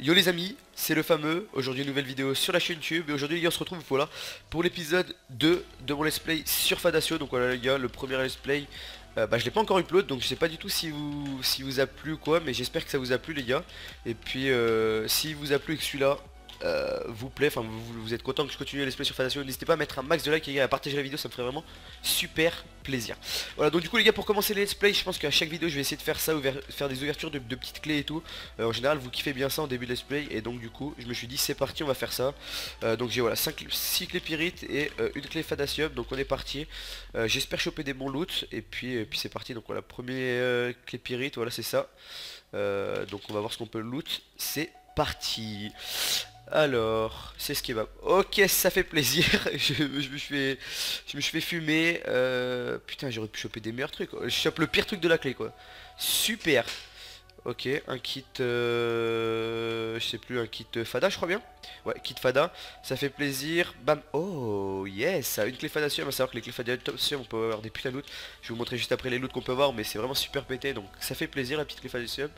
Yo les amis, c'est le fameux, aujourd'hui une nouvelle vidéo sur la chaîne YouTube et aujourd'hui les gars on se retrouve voilà pour l'épisode 2 de mon let's play sur Fadacio. Donc voilà les gars, le premier let's play, je l'ai pas encore upload donc je sais pas du tout si vous a plu ou quoi, mais j'espère que ça vous a plu les gars. Et puis si vous a plu et que celui-là vous plaît, enfin vous êtes content que je continue let's play sur Fadacio, n'hésitez pas à mettre un max de likes les gars, à partager la vidéo, ça me ferait vraiment super plaisir. Voilà, donc du coup les gars, pour commencer les let's play, je pense qu'à chaque vidéo je vais essayer de faire ça, faire des ouvertures de petites clés et tout. En général vous kiffez bien ça en début de let's play, et donc du coup je me suis dit c'est parti, on va faire ça. Donc j'ai voilà 6 clés pyrites et une clé Fadacium, donc on est parti. J'espère choper des bons loot et puis c'est parti. Donc voilà, premier clé pyrite, voilà c'est ça. Donc on va voir ce qu'on peut loot, c'est parti. Alors, c'est ce qui va. Ok, ça fait plaisir. Je me suis fait fumer. Putain, j'aurais pu choper des meilleurs trucs. Je chope le pire truc de la clé, quoi. Super. Ok, un kit. Je sais plus, un kit Fada, je crois bien. Ouais, kit Fada. Ça fait plaisir. Bam. Oh, yes. Une clé Fadacium. À savoir que les clés Fadacium, on peut avoir des putains de loot. Je vais vous montrer juste après les loots qu'on peut avoir, mais c'est vraiment super pété. Donc, ça fait plaisir, la petite clé Fadacium.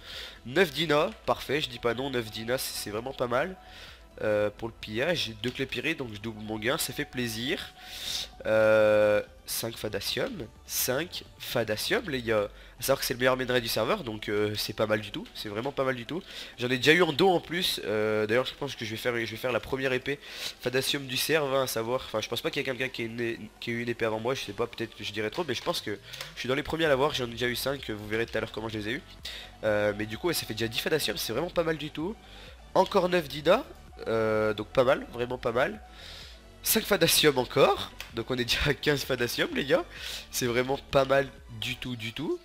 9 Dina. Parfait, je dis pas non. 9 Dina, c'est vraiment pas mal. Pour le pillage, j'ai 2 clés pyrées, donc je double mon gain, ça fait plaisir. 5 Fadacium, 5 Fadacium les gars. À savoir que c'est le meilleur minerai du serveur, donc c'est pas mal du tout, c'est vraiment pas mal du tout. J'en ai déjà eu en dos en plus. D'ailleurs je pense que je vais faire la première épée Fadacium du serve, hein, à savoir, enfin je pense pas qu'il y a quelqu'un qui ait eu une épée avant moi, je sais pas, peut-être que je dirais trop, mais je pense que je suis dans les premiers à l'avoir, j'en ai déjà eu 5, vous verrez tout à l'heure comment je les ai eu. Mais du coup ouais, ça fait déjà 10 Fadacium, c'est vraiment pas mal du tout. Encore 9 Dida. Donc pas mal, vraiment pas mal. 5 Fadacium encore. Donc on est déjà à 15 Fadacium les gars. C'est vraiment pas mal du tout du tout.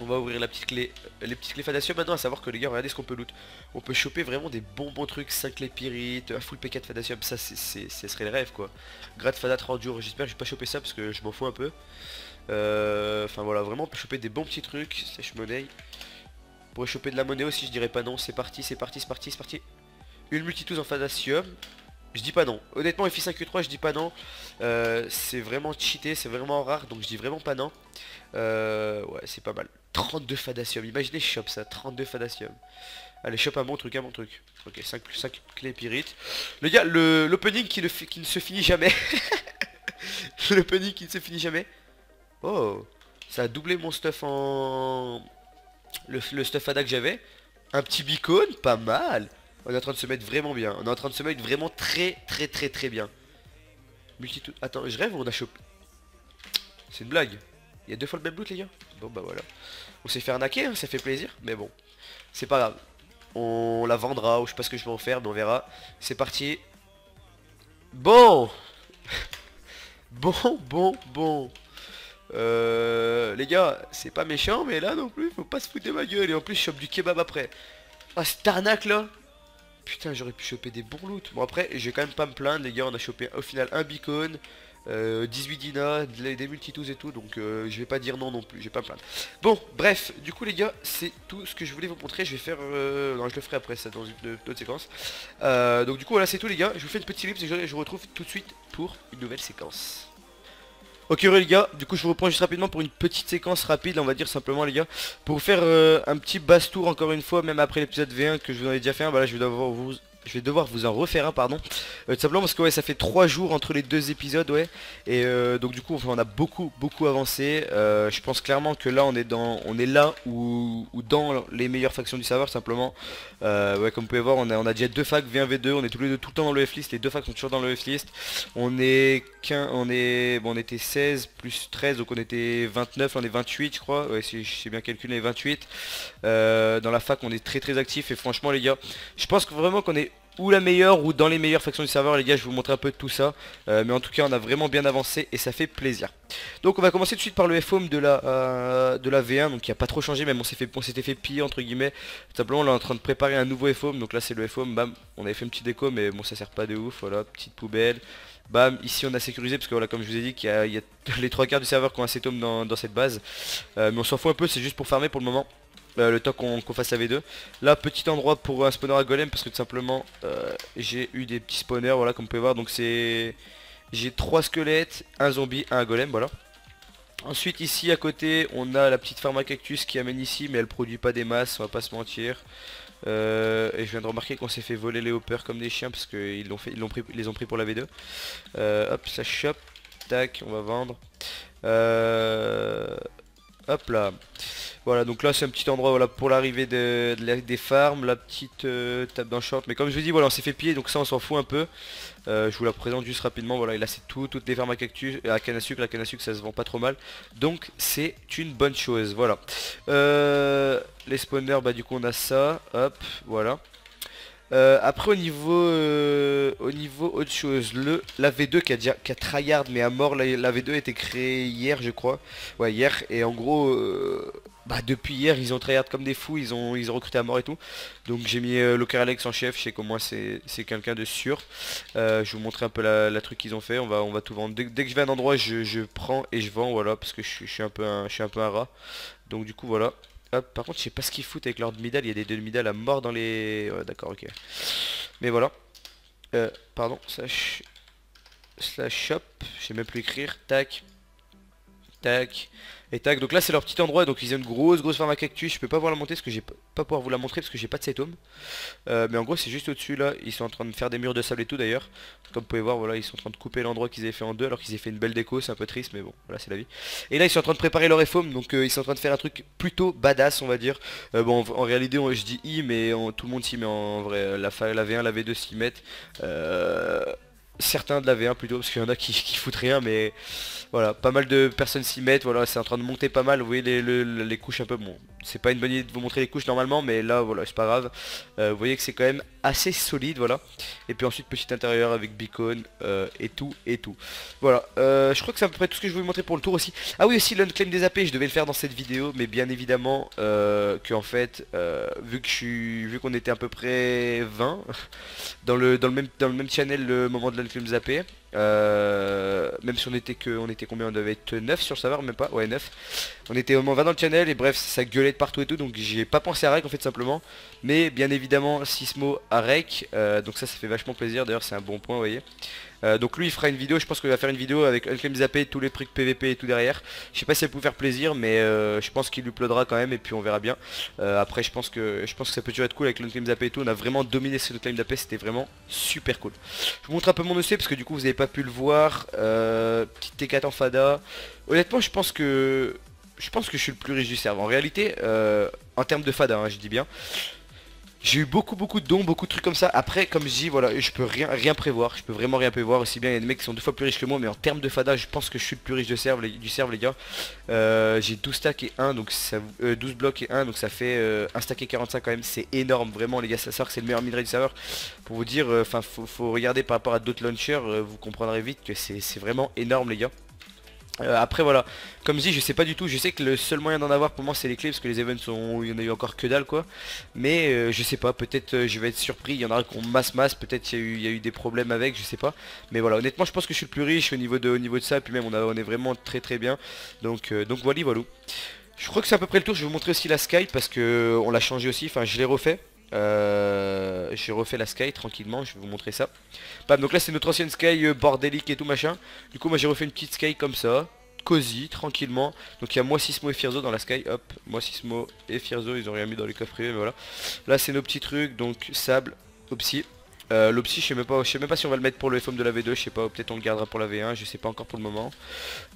On va ouvrir la petite clé, les petites clés Fadacium maintenant, à savoir que les gars, regardez ce qu'on peut loot. On peut choper vraiment des bons trucs, 5 clés pyrites, un full PK de Fadacium, ça ce serait le rêve quoi. Grade Fada 30 jours, j'espère que je vais pas choper ça parce que je m'en fous un peu. Enfin voilà, vraiment on peut choper des bons petits trucs, sèche monnaie. On pourrait choper de la monnaie aussi, je dirais pas non, c'est parti, c'est parti, c'est parti, c'est parti. Une multitouze en Fadacium. Je dis pas non. Honnêtement, FI5E3, je dis pas non. C'est vraiment cheaté, c'est vraiment rare, donc je dis vraiment pas non. Ouais, c'est pas mal. 32 Fadacium. Imaginez, je chope ça. 32 Fadacium. Allez, chope un bon truc, un bon truc. Ok, 5 plus 5 clés pyrites. Les gars, l'opening qui ne se finit jamais. L'opening qui ne se finit jamais. Oh, ça a doublé mon stuff en... Le stuff Fada que j'avais. Un petit beacon, pas mal. On est en train de se mettre vraiment bien. On est en train de se mettre vraiment très bien. Multitude. Attends, je rêve ou on a chopé? C'est une blague. Il y a 2 fois le même loot les gars. Bon bah voilà. On s'est fait arnaquer, hein, ça fait plaisir. Mais bon, c'est pas grave. On la vendra ou je sais pas ce que je vais en faire, mais on verra. C'est parti. Bon. Bon. Les gars, c'est pas méchant, mais là non plus, faut pas se foutre de ma gueule. Et en plus, je chope du kebab après. Ah, cette arnaque là. Putain, j'aurais pu choper des bons loot. Bon après, je vais quand même pas me plaindre les gars, on a chopé au final un beacon, 18 Dina, des multitools et tout, donc je vais pas dire non non plus, je vais pas me plaindre. Bon, bref, du coup les gars, c'est tout ce que je voulais vous montrer. Je vais faire... non, je le ferai après ça dans une autre séquence. Donc du coup voilà, c'est tout les gars, je vous fais une petite ellipse et je vous retrouve tout de suite pour une nouvelle séquence. Ok les gars, du coup je vous reprends juste rapidement pour une petite séquence rapide, on va dire simplement les gars, pour vous faire un petit basse-tour encore une fois, même après l'épisode V1 que je vous en ai déjà fait un, bah là je vais devoir vous en refaire un, pardon. Tout simplement parce que ouais, ça fait 3 jours entre les deux épisodes, ouais. Et donc du coup enfin, on a beaucoup avancé. Je pense clairement que là on est là ou dans les meilleures factions du serveur simplement. Ouais, comme vous pouvez voir, on a déjà 2 facs V1 V2, on est tous les deux tout le temps dans le F-list, les 2 facs sont toujours dans le F-list. On était 16 plus 13, donc on était 29, on est 28 je crois, ouais si j'ai bien calculé, 28. Dans la fac on est très actif et franchement les gars, je pense que vraiment qu'on est ou la meilleure ou dans les meilleures factions du serveur les gars, je vais vous montrer un peu de tout ça. Mais en tout cas on a vraiment bien avancé et ça fait plaisir. Donc on va commencer tout de suite par le FOM de la V1, donc il n'y a pas trop changé, même on s'était fait piller entre guillemets. Tout simplement on est en train de préparer un nouveau FOM, donc là c'est le FOM, bam, on avait fait une petite déco mais bon ça sert pas de ouf, voilà, petite poubelle. Bam, ici on a sécurisé parce que voilà, comme je vous ai dit qu'il y a les 3 quarts du serveur qui ont un cétome dans cette base. Mais on s'en fout un peu, c'est juste pour farmer pour le moment. Le temps qu'on fasse la V2. Là, petit endroit pour un spawner à golem parce que tout simplement j'ai eu des petits spawners, voilà, comme vous pouvez voir. Donc c'est... J'ai 3 squelettes, un zombie, un golem, voilà. Ensuite ici à côté on a la petite farm à cactus qui amène ici, mais elle produit pas des masses, on va pas se mentir. Et je viens de remarquer qu'on s'est fait voler les hoppers comme des chiens parce qu'ils l'ont fait, ils les ont pris pour la V2. Hop, ça chope. Tac, on va vendre. Hop là. Voilà, donc là c'est un petit endroit voilà, pour l'arrivée des farms, la petite table d'enchant. Mais comme je vous dis, voilà, on s'est fait piller, donc ça on s'en fout un peu. Je vous la présente juste rapidement. Voilà, et là c'est toutes les fermes à cactus, à canne à sucre. La canne à sucre ça se vend pas trop mal. Donc c'est une bonne chose, voilà. Les spawners, bah du coup on a ça. Hop, voilà. Après au niveau autre chose, la V2 qui a tryhard mais à mort, la V2 a été créée hier je crois. Ouais hier et en gros bah depuis hier ils ont tryhard comme des fous, ils ont recruté à mort et tout. Donc j'ai mis Locker Alex en chef, je sais qu'au moins c'est quelqu'un de sûr. Je vais vous montrer un peu la truc qu'ils ont fait, on va tout vendre. Dès que je vais à un endroit je prends et je vends voilà parce que je suis un peu un rat. Donc du coup voilà. Hop, par contre je sais pas ce qu'ils foutent avec leur Midal, il y a des demi-dalles à mort dans les... Ouais, d'accord, ok. Mais voilà. Pardon, slash shop, je sais même plus écrire, tac, tac, et tac. Donc là c'est leur petit endroit, donc ils ont une grosse farm à cactus, je peux pas voir la monter parce que j'ai pas pouvoir vous la montrer parce que j'ai pas de cet home. Mais en gros c'est juste au-dessus là, ils sont en train de faire des murs de sable et tout d'ailleurs. Comme vous pouvez voir, voilà, ils sont en train de couper l'endroit qu'ils avaient fait en deux alors qu'ils avaient fait une belle déco, c'est un peu triste mais bon, voilà c'est la vie. Et là ils sont en train de préparer leur FOM, donc ils sont en train de faire un truc plutôt badass on va dire. Bon en réalité je dis I mais tout le monde s'y met en vrai, la V1, la V2 s'y mettent. Certains de la V1 plutôt parce qu'il y en a qui foutent rien mais voilà, pas mal de personnes s'y mettent, voilà, c'est en train de monter pas mal, vous voyez les couches un peu, bon, c'est pas une bonne idée de vous montrer les couches normalement, mais là, voilà, c'est pas grave, vous voyez que c'est quand même assez solide, voilà, et puis ensuite petit intérieur avec beacon, et tout, voilà, je crois que c'est à peu près tout ce que je voulais vous montrer pour le tour aussi. Ah oui aussi l'unclaim des AP, je devais le faire dans cette vidéo, mais bien évidemment, que en fait, vu qu'on était à peu près 20, dans le même channel le moment de l'unclaim des AP, même si on était combien, on devait être 9 sur le serveur, même pas, ouais 9. On était au moins 20 dans le channel et bref ça gueulait de partout et tout, donc j'ai pas pensé à rec en fait simplement. Mais bien évidemment Sismo à rec, donc ça fait vachement plaisir, d'ailleurs c'est un bon point vous voyez. Donc lui il fera une vidéo, je pense qu'il va faire une vidéo avec Unclaim Zappé, tous les trucs PVP et tout derrière. Je sais pas si ça peut vous faire plaisir mais je pense qu'il lui uploadera quand même et puis on verra bien. Après je pense que ça peut toujours être cool avec l'Unclaim Zappé et tout, on a vraiment dominé ce Unclaim Zappé, c'était vraiment super cool. Je vous montre un peu mon EC parce que du coup vous avez pas pu le voir. Petite T4 en Fada. Honnêtement je pense que je suis le plus riche du serveur. En réalité, en termes de Fada, hein, je dis bien. J'ai eu beaucoup de dons, beaucoup de trucs comme ça. Après, comme je dis, voilà, je peux rien prévoir. Je peux vraiment rien prévoir. Aussi bien, il y a des mecs qui sont 2 fois plus riches que moi. Mais en termes de Fada, je pense que je suis le plus riche du serve les gars. J'ai 12 stacks et 1, donc ça, 12 blocs et 1, donc ça fait 1 stack et 45 quand même. C'est énorme, vraiment les gars. Ça sort que c'est le meilleur midrange du serveur. Pour vous dire, enfin, faut regarder par rapport à d'autres launchers. Vous comprendrez vite que c'est vraiment énorme les gars. Après voilà, comme je dis je sais pas du tout, je sais que le seul moyen d'en avoir pour moi c'est les clés parce que les events sont, il y en a eu encore que dalle quoi. Mais je sais pas, peut-être je vais être surpris, il y en a qui ont masse, peut-être il y a eu des problèmes avec, je sais pas. Mais voilà, honnêtement je pense que je suis le plus riche au niveau de ça, et puis même on est vraiment très bien. Donc voilà. Je crois que c'est à peu près le tour, je vais vous montrer aussi la Sky parce que on l'a changé aussi, enfin je l'ai refait. J'ai refait la Sky tranquillement, je vais vous montrer ça. Bam, donc là c'est notre ancienne Sky bordélique et tout machin. Du coup moi j'ai refait une petite Sky comme ça, cosy, tranquillement. Donc il y a moi Sismo et Firzo dans la Sky, hop, moi Sismo et Firzo, ils ont rien mis dans les coffres privés mais voilà. Là c'est nos petits trucs, donc sable, Opsi. L'Opsi je sais même pas si on va le mettre pour le FOM de la V2, je sais pas, peut-être on le gardera pour la V1, je sais pas encore pour le moment.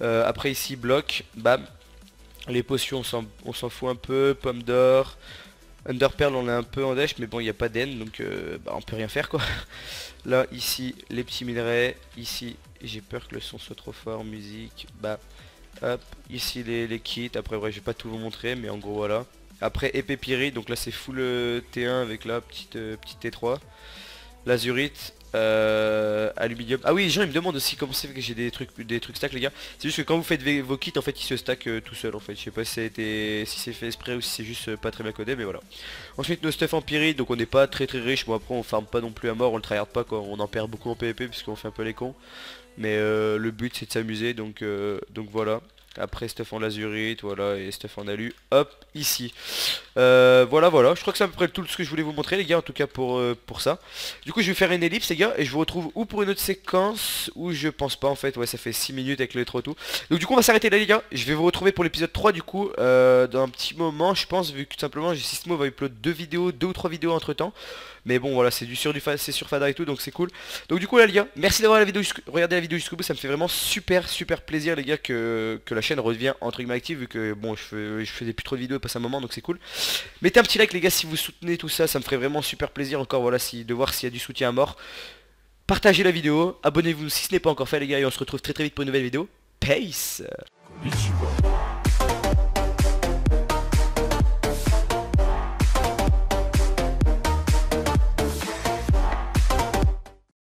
Après ici bloc, bam. Les potions on s'en fout un peu, pomme d'or. Underpearl on est un peu en dèche mais bon il n'y a pas d'N donc bah, on peut rien faire quoi. Là ici les petits minerais, ici j'ai peur que le son soit trop fort, musique, bah hop, ici les kits, après vrai je vais pas tout vous montrer mais en gros voilà. Après épée pyrite, donc là c'est full T1 avec la petite T3. L'azurite, aluminium. Ah oui, les gens ils me demandent aussi comment c'est que j'ai des trucs stack les gars. C'est juste que quand vous faites vos kits en fait ils se stack tout seuls en fait. Je sais pas si c'est fait exprès ou si c'est juste pas très bien codé mais voilà. Ensuite nos stuff empiriques, donc on n'est pas très riche. Bon après on farme pas non plus à mort, on le tryhard pas quoi. On en perd beaucoup en PvP puisqu'on fait un peu les cons. Mais le but c'est de s'amuser donc voilà. Après stuff en lazurite, voilà, et stuff en alu, hop, ici. Voilà, je crois que c'est à peu près tout ce que je voulais vous montrer les gars, en tout cas pour ça. Du coup je vais faire une ellipse les gars, et je vous retrouve ou pour une autre séquence, ou je pense pas en fait, ouais ça fait 6 minutes avec le rétro et tout. Donc du coup on va s'arrêter là les gars, je vais vous retrouver pour l'épisode 3 du coup, dans un petit moment je pense, vu que tout simplement Sysmo va upload 2 ou 3 vidéos entre temps. Mais bon voilà, c'est c'est sur Fada et tout, donc c'est cool. Donc du coup là les gars, merci d'avoir regardé la vidéo jusqu'au bout, ça me fait vraiment super plaisir les gars que la chaîne revienne entre guillemets active, vu que bon je faisais plus trop de vidéos et passe un moment, donc c'est cool. Mettez un petit like les gars si vous soutenez tout ça, ça me ferait vraiment super plaisir encore, voilà, de voir s'il y a du soutien à mort. Partagez la vidéo, abonnez-vous si ce n'est pas encore fait les gars, et on se retrouve très vite pour une nouvelle vidéo. Peace.